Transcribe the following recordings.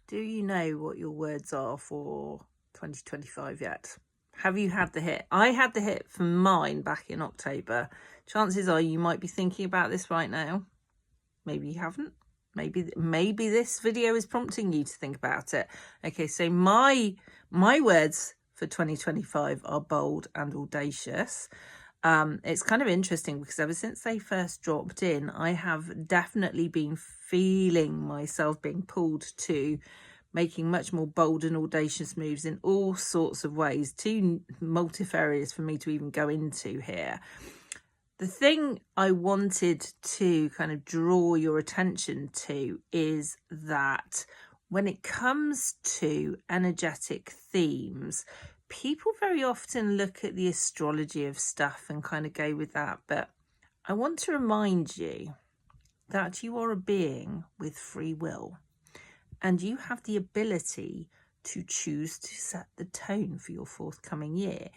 Do you know what your words are for 2025 yet? Have you had the hit? I had the hit for mine back in October. Chances are you might be thinking about this right now. Maybe you haven't. Maybe this video is prompting you to think about it. Okay, so my words for 2025 are bold and audacious. It's kind of interesting because ever since they first dropped in, I have definitely been feeling myself being pulled to making much more bold and audacious moves in all sorts of ways, too multifarious for me to even go into here. The thing I wanted to kind of draw your attention to is that when it comes to energetic themes, people very often look at the astrology of stuff and kind of go with that. But I want to remind you that you are a being with free will and you have the ability to choose to set the tone for your forthcoming year.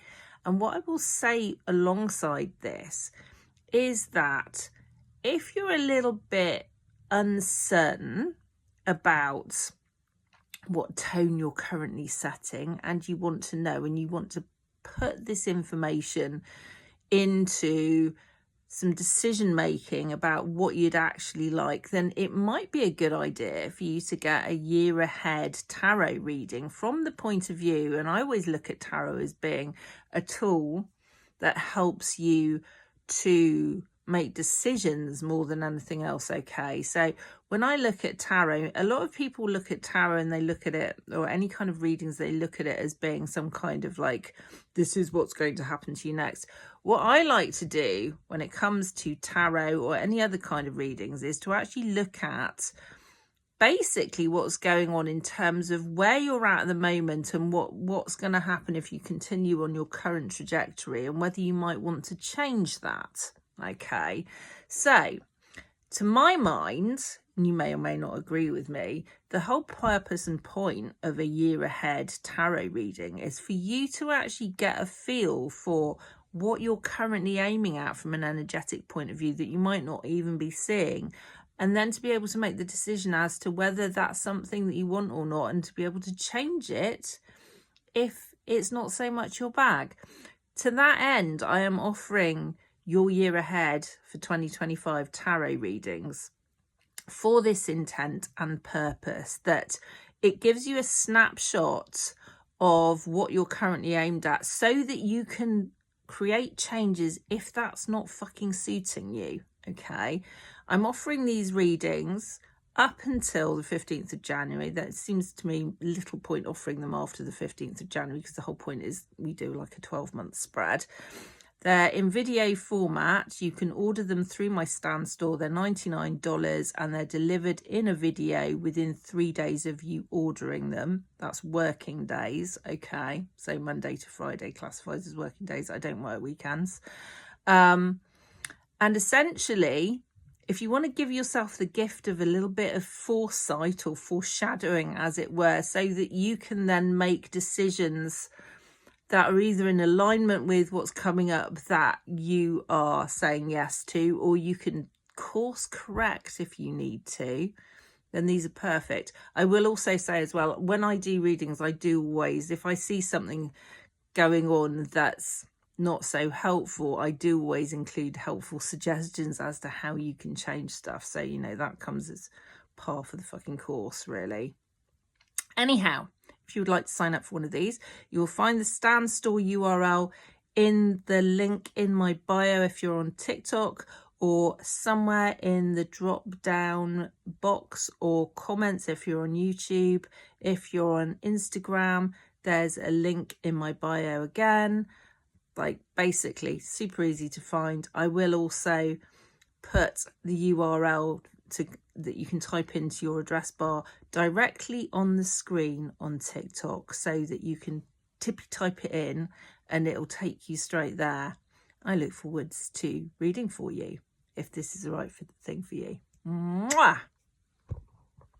And what I will say alongside this is that if you're a little bit uncertain about what tone you're currently setting and you want to know and you want to put this information into some decision making about what you'd actually like, then it might be a good idea for you to get a year ahead tarot reading from the point of view. And I always look at tarot as being a tool that helps you to make decisions more than anything else. Okay, so when I look at tarot, a lot of people look at tarot and they look at it, or any kind of readings, they look at it as being some kind of like, this is what's going to happen to you next. What I like to do when it comes to tarot or any other kind of readings is to actually look at basically what's going on in terms of where you're at the moment and what's going to happen if you continue on your current trajectory and whether you might want to change that. Okay, so to my mind, and you may or may not agree with me, the whole purpose and point of a year ahead tarot reading is for you to actually get a feel for what you're currently aiming at from an energetic point of view that you might not even be seeing, and then to be able to make the decision as to whether that's something that you want or not, and to be able to change it if it's not so much your bag. To that end, I am offering your year ahead for 2025 tarot readings for this intent and purpose, that it gives you a snapshot of what you're currently aimed at so that you can create changes if that's not fucking suiting you. Okay, I'm offering these readings up until the 15th of January. That seems to me little point offering them after the 15th of January because the whole point is we do like a 12-month spread. They're in video format. You can order them through my Stan store. They're $99 and they're delivered in a video within 3 days of you ordering them. That's working days. Okay, so Monday to Friday classifies as working days. I don't work weekends. And essentially, if you want to give yourself the gift of a little bit of foresight or foreshadowing, as it were, so that you can then make decisions that are either in alignment with what's coming up that you are saying yes to, or you can course correct if you need to, then these are perfect. I will also say as well, when I do readings, I do always, if I see something going on that's not so helpful, I do always include helpful suggestions as to how you can change stuff. So, you know, that comes as par for the fucking course, really. Anyhow, if you would like to sign up for one of these, you will find the Stan Store URL in the link in my bio if you're on TikTok, or somewhere in the drop down box or comments if you're on YouTube. If you're on Instagram, there's a link in my bio again. Like, basically super easy to find. I will also put the URL that you can type into your address bar directly on the screen on TikTok, so that you can type it in and it'll take you straight there. I look forward to reading for you if this is the right thing for you. Mwah!